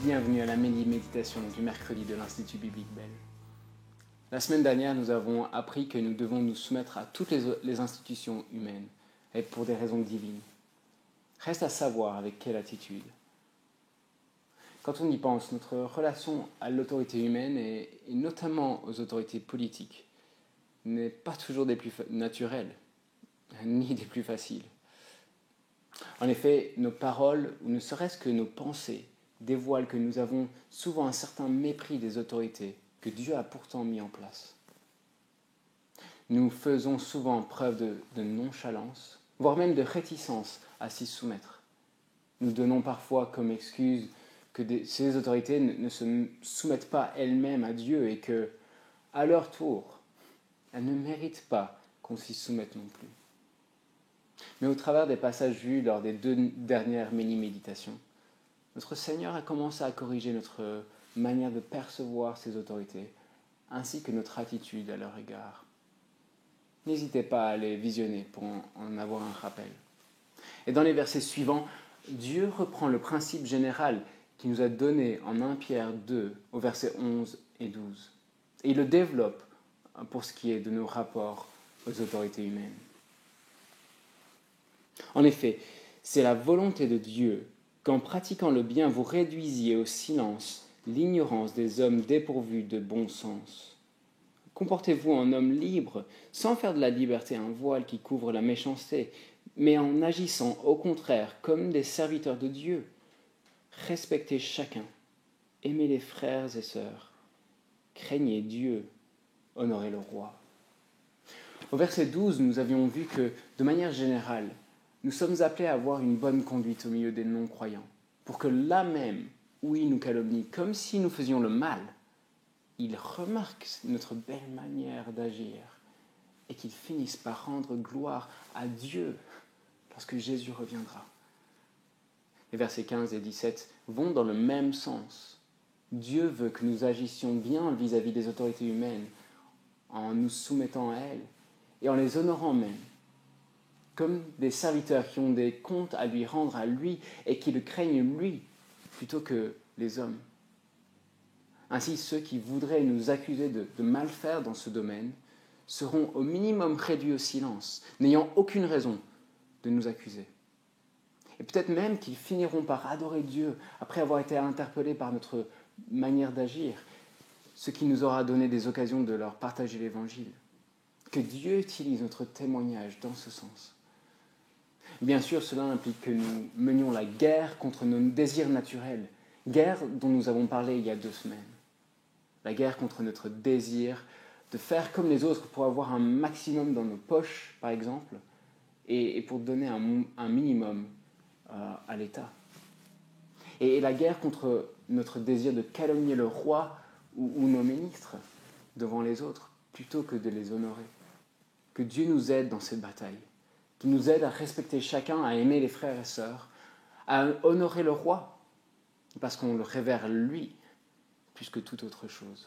Bienvenue à la mini-méditation du mercredi de l'Institut Biblique Belle. La semaine dernière, nous avons appris que nous devons nous soumettre à toutes les institutions humaines, et pour des raisons divines. Reste à savoir avec quelle attitude. Quand on y pense, notre relation à l'autorité humaine, et notamment aux autorités politiques, n'est pas toujours des plus naturelles, ni des plus faciles. En effet, nos paroles, ou ne serait-ce que nos pensées, dévoilent que nous avons souvent un certain mépris des autorités que Dieu a pourtant mis en place. Nous faisons souvent preuve de nonchalance, voire même de réticence à s'y soumettre. Nous donnons parfois comme excuse que ces autorités ne se soumettent pas elles-mêmes à Dieu et que, à leur tour, elles ne méritent pas qu'on s'y soumette non plus. Mais au travers des passages vus lors des 2 dernières mini-méditations, notre Seigneur a commencé à corriger notre manière de percevoir ces autorités, ainsi que notre attitude à leur égard. N'hésitez pas à les visionner pour en avoir un rappel. Et dans les versets suivants, Dieu reprend le principe général qu'il nous a donné en 1 Pierre 2, au verset 11 et 12. Et il le développe pour ce qui est de nos rapports aux autorités humaines. En effet, c'est la volonté de Dieu qu'en pratiquant le bien, vous réduisiez au silence l'ignorance des hommes dépourvus de bon sens. Comportez-vous en homme libre, sans faire de la liberté un voile qui couvre la méchanceté, mais en agissant au contraire comme des serviteurs de Dieu. Respectez chacun, aimez les frères et sœurs, craignez Dieu, honorez le roi. Au verset 12, nous avions vu que, de manière générale, nous sommes appelés à avoir une bonne conduite au milieu des non-croyants, pour que là même où ils nous calomnient, comme si nous faisions le mal, ils remarquent notre belle manière d'agir et qu'ils finissent par rendre gloire à Dieu lorsque Jésus reviendra. Les versets 15 et 17 vont dans le même sens. Dieu veut que nous agissions bien vis-à-vis des autorités humaines, en nous soumettant à elles et en les honorant même, comme des serviteurs qui ont des comptes à lui rendre à lui et qui le craignent lui plutôt que les hommes. Ainsi, ceux qui voudraient nous accuser de mal faire dans ce domaine seront au minimum réduits au silence, n'ayant aucune raison de nous accuser. Et peut-être même qu'ils finiront par adorer Dieu après avoir été interpellés par notre manière d'agir, ce qui nous aura donné des occasions de leur partager l'Évangile. Que Dieu utilise notre témoignage dans ce sens. Bien sûr, cela implique que nous menions la guerre contre nos désirs naturels, guerre dont nous avons parlé il y a 2 semaines. La guerre contre notre désir de faire comme les autres pour avoir un maximum dans nos poches, par exemple, et pour donner un minimum à l'État. Et la guerre contre notre désir de calomnier le roi ou nos ministres devant les autres, plutôt que de les honorer. Que Dieu nous aide dans cette bataille, qu'il nous aide à respecter chacun, à aimer les frères et sœurs, à honorer le roi, parce qu'on le révère lui, plus que toute autre chose.